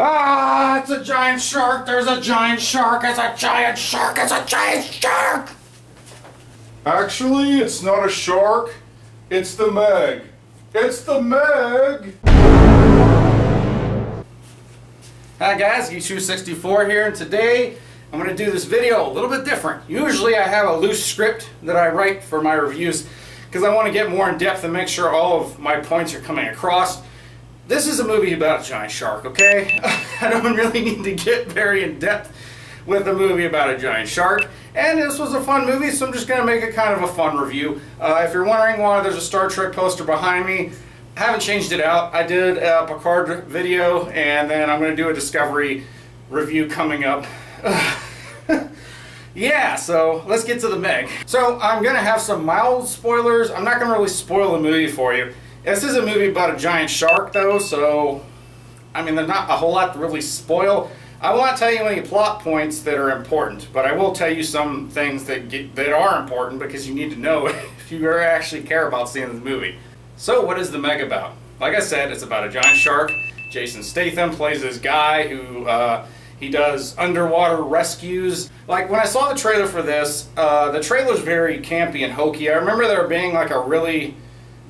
Ah, it's a giant shark. There's a giant shark. It's a giant shark. It's a giant shark. Actually, it's not a shark. It's the Meg. It's the Meg. Hi guys, Geek264 here, and today I'm going to do this video a little bit different. Usually I have a loose script that I write for my reviews because I want to get more in depth and make sure all of my points are coming across. This is a movie about a giant shark, okay? I don't really need to get very in depth with a movie about a giant shark. And this was a fun movie, so I'm just going to make it kind of a fun review. If you're wondering why there's a Star Trek poster behind me, I haven't changed it out. I did a Picard video, and then I'm going to do a Discovery review coming up. Yeah, so let's get to the Meg. So I'm going to have some mild spoilers. I'm not going to really spoil the movie for you. This is a movie about a giant shark, though, so I mean, there's not a whole lot to really spoil. I won't tell you any plot points that are important, but I will tell you some things that are important because you need to know if you ever actually care about seeing this movie. So what is the Meg about? Like I said, it's about a giant shark. Jason Statham plays this guy who he does underwater rescues. Like when I saw the trailer for this, the trailer's very campy and hokey. I remember there being like a really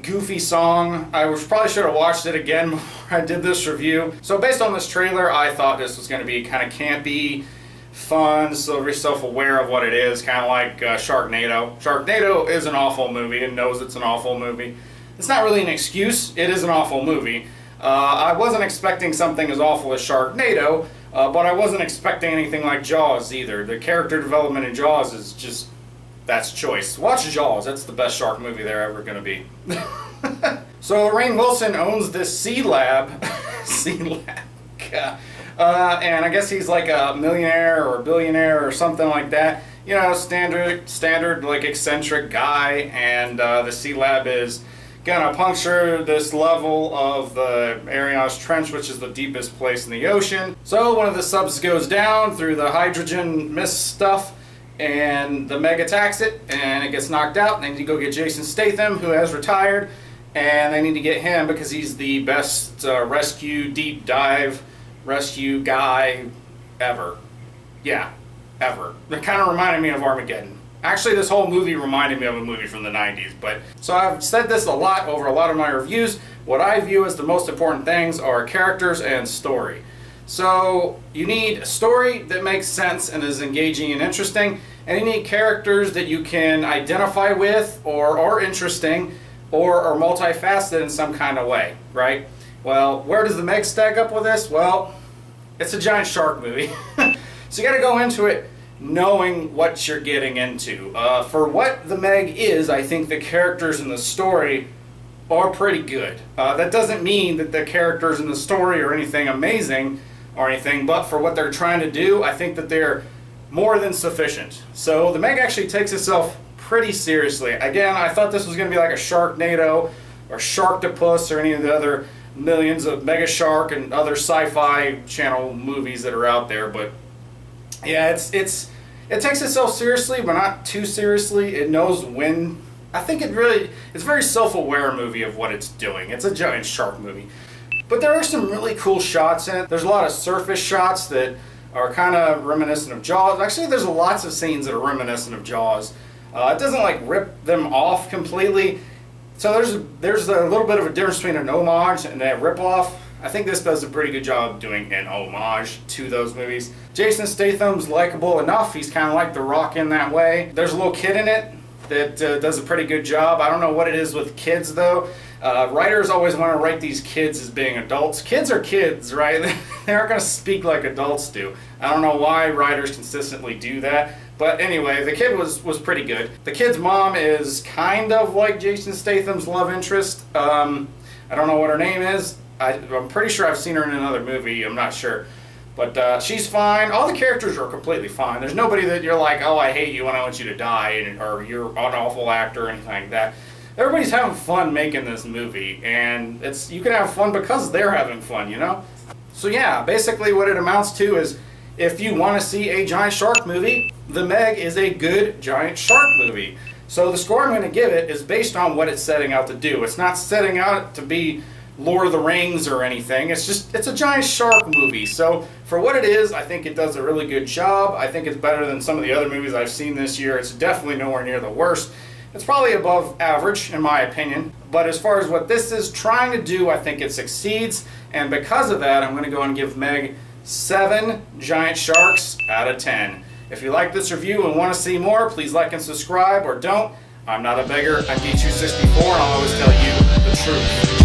goofy song. I probably should have watched it again before I did this review. So based on this trailer, I thought this was going to be kind of campy, fun, so very self-aware of what it is, kind of like Sharknado. Sharknado is an awful movie and knows it's an awful movie. It's not really an excuse, it is an awful movie. I wasn't expecting something as awful as Sharknado, but I wasn't expecting anything like Jaws either. The character development in Jaws is just, that's choice. Watch Jaws, that's the best shark movie they're ever going to be. So Rainn Wilson owns this Sea Lab. Sea Lab. And I guess he's like a millionaire or a billionaire or something like that. You know, standard like eccentric guy, and the Sea Lab is gonna puncture this level of the Marianas Trench, which is the deepest place in the ocean. So one of the subs goes down through the hydrogen mist stuff, and the Meg attacks it, and it gets knocked out, and they need to go get Jason Statham, who has retired, and they need to get him because he's the best rescue, deep dive rescue guy ever. Yeah, ever. It kind of reminded me of Armageddon. Actually, this whole movie reminded me of a movie from the 90s, but so I've said this a lot over a lot of my reviews. What I view as the most important things are characters and story. So you need a story that makes sense and is engaging and interesting, and you need characters that you can identify with or are interesting or are multifaceted in some kind of way, right? Well, where does the Meg stack up with this? Well, it's a giant shark movie. So you got to go into it knowing what you're getting into. For what the Meg is, I think the characters in the story are pretty good. That doesn't mean that the characters in the story are anything amazing or anything, but for what they're trying to do, I think that they're more than sufficient. So the Meg actually takes itself pretty seriously. Again, I thought this was going to be like a Sharknado or Sharktopus or any of the other millions of Mega Shark and other sci-fi channel movies that are out there, but yeah, it takes itself seriously, but not too seriously. It knows when. I think it's a very self-aware movie of what it's doing. It's a giant shark movie. But there are some really cool shots in it. There's a lot of surface shots that are kind of reminiscent of Jaws. Actually, there's lots of scenes that are reminiscent of Jaws. It doesn't like rip them off completely. So there's a little bit of a difference between an homage and a rip-off. I think this does a pretty good job of doing an homage to those movies. Jason Statham's likable enough. He's kind of like The Rock in that way. There's a little kid in it that does a pretty good job. I don't know what it is with kids, though. Writers always want to write these kids as being adults. Kids are kids, right? They aren't going to speak like adults do. I don't know why writers consistently do that. But anyway, the kid was pretty good. The kid's mom is kind of like Jason Statham's love interest. I don't know what her name is. I'm pretty sure I've seen her in another movie. I'm not sure. But she's fine. All the characters are completely fine. There's nobody that you're like, oh, I hate you and I want you to die, or you're an awful actor or anything like that. Everybody's having fun making this movie, and you can have fun because they're having fun, you know? So yeah, basically what it amounts to is if you want to see a giant shark movie, The Meg is a good giant shark movie. So the score I'm going to give it is based on what it's setting out to do. It's not setting out to be Lord of the Rings or anything. It's a giant shark movie. So for what it is, I think it does a really good job. I think it's better than some of the other movies I've seen this year. It's definitely nowhere near the worst. It's probably above average in my opinion. But as far as what this is trying to do, I think it succeeds. And because of that, I'm going to go and give Meg 7 giant sharks out of 10. If you like this review and want to see more, please like and subscribe, or don't. I'm not a beggar, I'm D264, and I'll always tell you the truth.